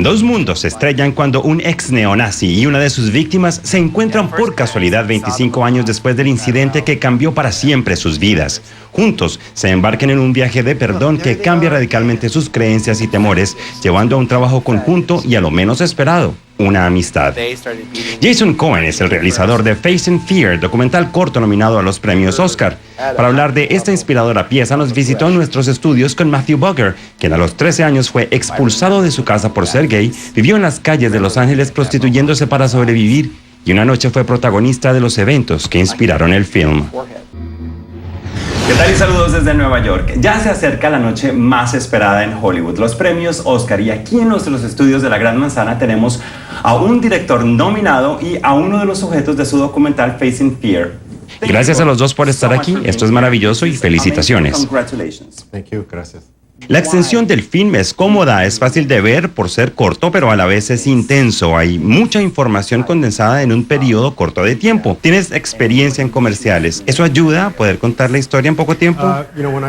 Dos mundos se estrellan cuando un ex neonazi y una de sus víctimas se encuentran por casualidad 25 años después del incidente que cambió para siempre sus vidas. Juntos se embarcan en un viaje de perdón que cambia radicalmente sus creencias y temores, llevando a un trabajo conjunto y a lo menos esperado, una amistad. Jason Cohen es el realizador de Face and Fear, documental corto nominado a los premios Oscar. Para hablar de esta inspiradora pieza nos visitó en nuestros estudios con Matthew Bugger, quien a los 13 años fue expulsado de su casa por ser gay, vivió en las calles de Los Ángeles prostituyéndose para sobrevivir y una noche fue protagonista de los eventos que inspiraron el film. ¿Qué tal y saludos desde Nueva York? Ya se acerca la noche más esperada en Hollywood, los premios Oscar, y aquí en nuestros estudios de la Gran Manzana tenemos a un director nominado y a uno de los sujetos de su documental Face and Fear. Gracias a los dos por estar aquí, esto es maravilloso y felicitaciones. Gracias. La extensión del film es cómoda, es fácil de ver por ser corto, pero a la vez es intenso. Hay mucha información condensada en un periodo corto de tiempo. Tienes experiencia en comerciales. ¿Eso ayuda a poder contar la historia en poco tiempo?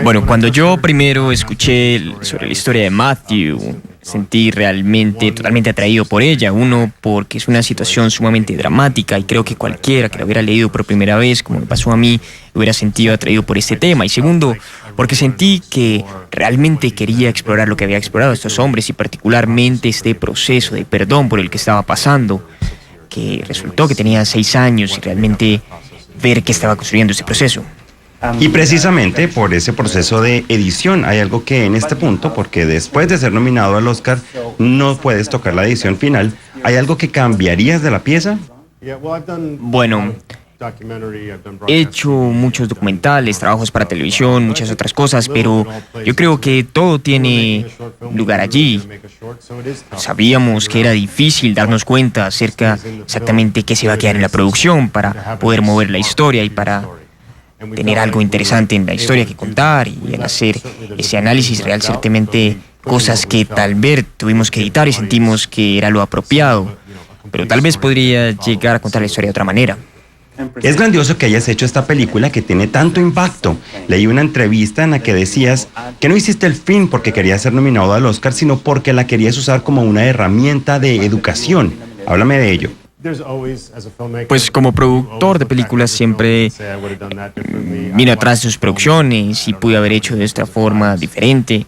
Bueno, cuando yo primero escuché sobre la historia de Matthew, sentí realmente totalmente atraído por ella. Uno, porque es una situación sumamente dramática y creo que cualquiera que la hubiera leído por primera vez, como me pasó a mí, hubiera sentido atraído por este tema. Y segundo, porque sentí que realmente quería explorar lo que había explorado estos hombres y particularmente este proceso de perdón por el que estaba pasando, que resultó que tenía 6 años y realmente ver que estaba construyendo ese proceso. Y precisamente por ese proceso de edición hay algo que en este punto, porque después de ser nominado al Oscar no puedes tocar la edición final, ¿hay algo que cambiarías de la pieza? Bueno, he hecho muchos documentales, trabajos para televisión, muchas otras cosas, pero yo creo que todo tiene lugar allí. Sabíamos que era difícil darnos cuenta acerca exactamente qué se va a quedar en la producción para poder mover la historia y para tener algo interesante en la historia que contar y al hacer ese análisis real, ciertamente cosas que tal vez tuvimos que editar y sentimos que era lo apropiado, pero tal vez podría llegar a contar la historia de otra manera. Es grandioso que hayas hecho esta película que tiene tanto impacto. Leí una entrevista en la que decías que no hiciste el film porque querías ser nominado al Oscar, sino porque la querías usar como una herramienta de educación. Háblame de ello. Pues como productor de películas siempre miro atrás de sus producciones y pude haber hecho de esta forma diferente.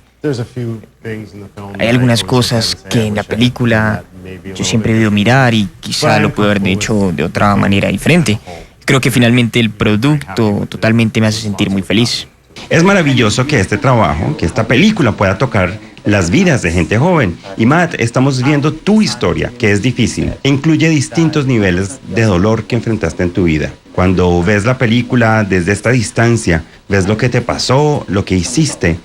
Hay algunas cosas que en la película yo siempre he debido mirar y quizá lo puedo haber hecho de otra manera diferente. Creo que finalmente el producto totalmente me hace sentir muy feliz. Es maravilloso que este trabajo, que esta película pueda tocar las vidas de gente joven. Y Matt, estamos viendo tu historia, que es difícil, e incluye distintos niveles de dolor que enfrentaste en tu vida. Cuando ves la película desde esta distancia, ves lo que te pasó, lo que hiciste.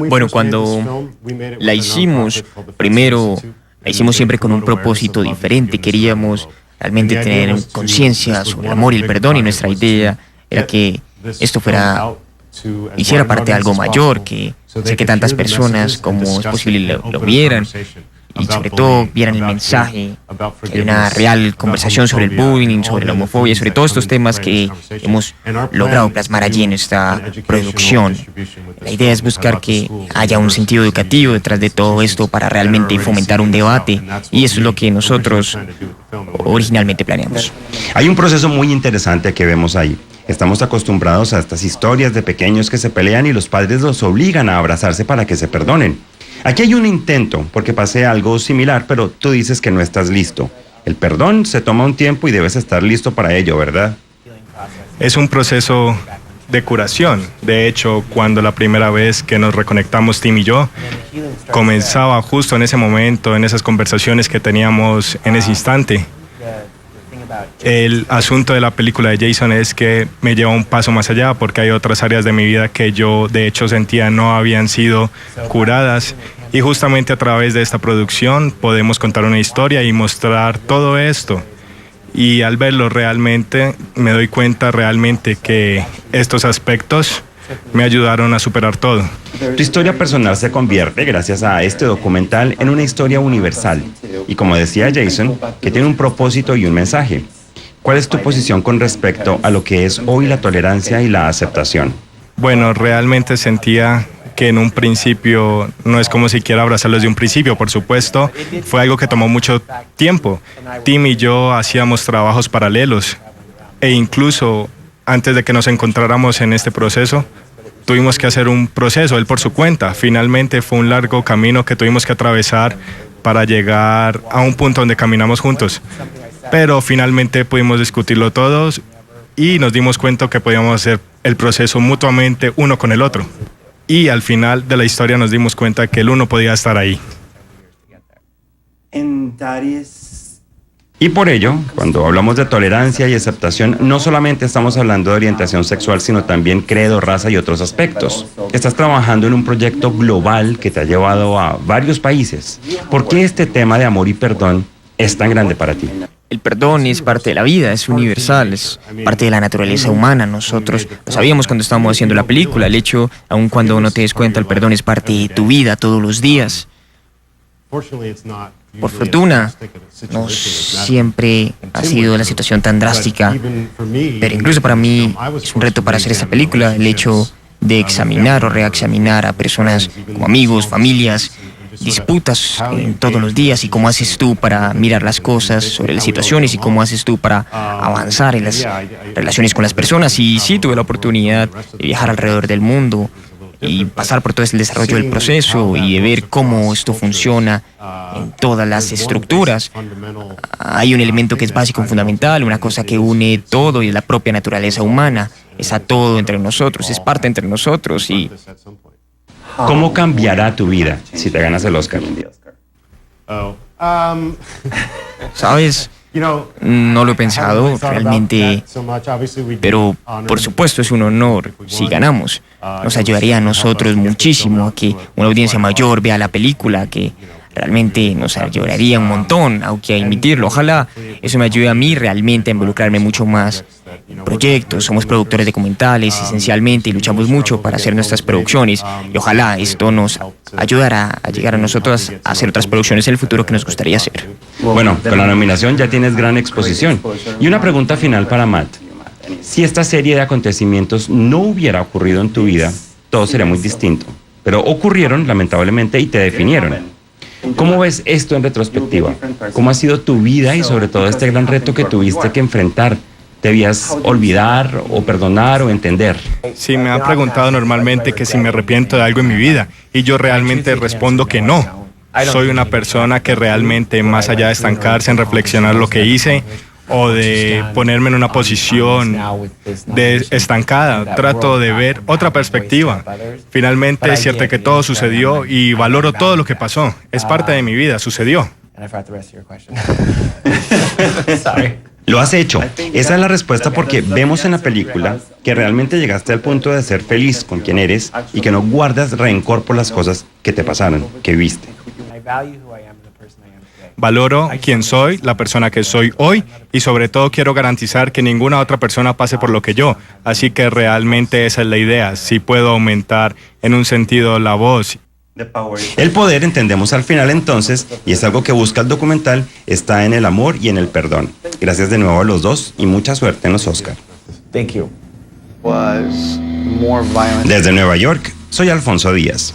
Bueno, cuando la hicimos, primero la hicimos siempre con un propósito diferente. Queríamos realmente tener conciencia sobre el amor y el perdón y nuestra idea era que esto hiciera parte de algo mayor, que sé que tantas personas como es posible lo vieran y sobre todo vieran el mensaje, que hay una real conversación sobre el bullying, sobre la homofobia, sobre todos estos temas que hemos logrado plasmar allí en esta producción. La idea es buscar que haya un sentido educativo detrás de todo esto para realmente fomentar un debate y eso es lo que nosotros originalmente planeamos. Hay un proceso muy interesante que vemos ahí. Estamos acostumbrados a estas historias de pequeños que se pelean y los padres los obligan a abrazarse para que se perdonen. Aquí hay un intento, porque pasé algo similar, pero tú dices que no estás listo. El perdón se toma un tiempo y debes estar listo para ello, ¿verdad? Es un proceso de curación. De hecho, cuando la primera vez que nos reconectamos Tim y yo, comenzaba justo en ese momento, en esas conversaciones que teníamos en ese instante. El asunto de la película de Jason es que me lleva un paso más allá porque hay otras áreas de mi vida que yo de hecho sentía no habían sido curadas y justamente a través de esta producción podemos contar una historia y mostrar todo esto y al verlo realmente me doy cuenta realmente que estos aspectos me ayudaron a superar todo. Tu historia personal se convierte, gracias a este documental, en una historia universal. Y como decía Jason, que tiene un propósito y un mensaje. ¿Cuál es tu posición con respecto a lo que es hoy la tolerancia y la aceptación? Bueno, realmente sentía que en un principio no es como si quiera abrazarlo desde un principio, por supuesto. Fue algo que tomó mucho tiempo. Tim y yo hacíamos trabajos paralelos e incluso antes de que nos encontráramos en este proceso, tuvimos que hacer un proceso, él por su cuenta. Finalmente fue un largo camino que tuvimos que atravesar para llegar a un punto donde caminamos juntos. Pero finalmente pudimos discutirlo todos y nos dimos cuenta que podíamos hacer el proceso mutuamente uno con el otro. Y al final de la historia nos dimos cuenta que el uno podía estar ahí. Y por ello, cuando hablamos de tolerancia y aceptación, no solamente estamos hablando de orientación sexual, sino también credo, raza y otros aspectos. Estás trabajando en un proyecto global que te ha llevado a varios países. ¿Por qué este tema de amor y perdón es tan grande para ti? El perdón es parte de la vida, es universal, es parte de la naturaleza humana. Nosotros lo sabíamos cuando estábamos haciendo la película. El hecho, aun cuando no te des cuenta, el perdón es parte de tu vida todos los días. Por fortuna, no siempre ha sido la situación tan drástica, pero incluso para mí es un reto para hacer esta película, el hecho de examinar o reexaminar a personas como amigos, familias, disputas todos los días y cómo haces tú para mirar las cosas sobre las situaciones y cómo haces tú para avanzar en las relaciones con las personas. Y sí, tuve la oportunidad de viajar alrededor del mundo y pasar por todo el desarrollo del proceso y de ver cómo esto funciona en todas las estructuras. Hay un elemento que es básico y fundamental, una cosa que une todo y es la propia naturaleza humana. Está todo entre nosotros, es parte entre nosotros. Y ¿cómo cambiará tu vida si te ganas el Oscar? ¿Sabes? No lo he pensado realmente, pero por supuesto es un honor si ganamos. Nos ayudaría a nosotros muchísimo a que una audiencia mayor vea la película, que realmente nos ayudaría un montón, aunque a emitirlo. Ojalá eso me ayude a mí realmente a involucrarme mucho más en proyectos. Somos productores documentales esencialmente y luchamos mucho para hacer nuestras producciones. Y ojalá esto nos ayudará a llegar a nosotros a hacer otras producciones en el futuro que nos gustaría hacer. Bueno, con la nominación ya tienes gran exposición. Y una pregunta final para Matt. Si esta serie de acontecimientos no hubiera ocurrido en tu vida, todo sería muy distinto. Pero ocurrieron, lamentablemente, y te definieron. ¿Cómo ves esto en retrospectiva? ¿Cómo ha sido tu vida y sobre todo este gran reto que tuviste que enfrentar? ¿Debías olvidar o perdonar o entender? Sí, me han preguntado normalmente que si me arrepiento de algo en mi vida y yo realmente respondo que no. Soy una persona que realmente, más allá de estancarse en reflexionar lo que hice o de ponerme en una posición de estancada, trato de ver otra perspectiva. Finalmente es cierto que todo sucedió y valoro todo lo que pasó. Es parte de mi vida, sucedió. Lo has hecho. Esa es la respuesta porque vemos en la película que realmente llegaste al punto de ser feliz con quien eres y que no guardas rencor por las cosas que te pasaron, que viste. Valoro quién soy, la persona que soy hoy y sobre todo quiero garantizar que ninguna otra persona pase por lo que yo. Así que realmente esa es la idea. Si puedo aumentar en un sentido la voz. El poder, entendemos al final entonces, y es algo que busca el documental, está en el amor y en el perdón. Gracias de nuevo a los dos y mucha suerte en los Oscar. Desde Nueva York, soy Alfonso Díaz.